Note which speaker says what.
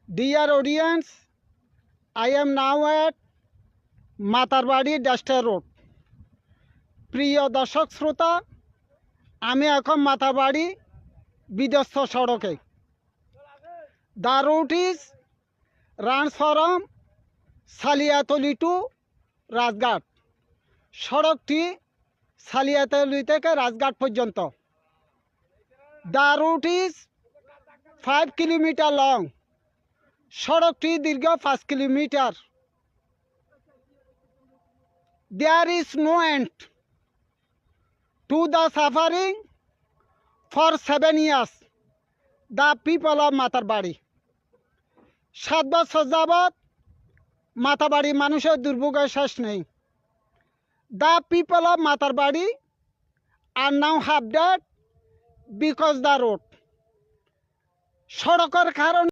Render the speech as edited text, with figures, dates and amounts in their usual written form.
Speaker 1: Dear audience, I am now at Matarbari duster road. প্রিয় দর্শক শ্রোতা, আমি এখন মাতারবাড়ি বিধ্বস্ত সড়কে। The route is runs from Saliatali to Rajghat. সড়কটি সালিয়াতলি থেকে রাজঘাট পর্যন্ত। The route is 5 kilometre long. সড়কটি দীর্ঘ 5 kilometre. There is no end to the suffering for 7 years. The people of Matarbari 7 বছর যাবৎ মাতারবাড়ি মানুষের দুর্ভোগের শেষ নেই। The people of Matarbari are now half dead because the road. সড়কের কারণে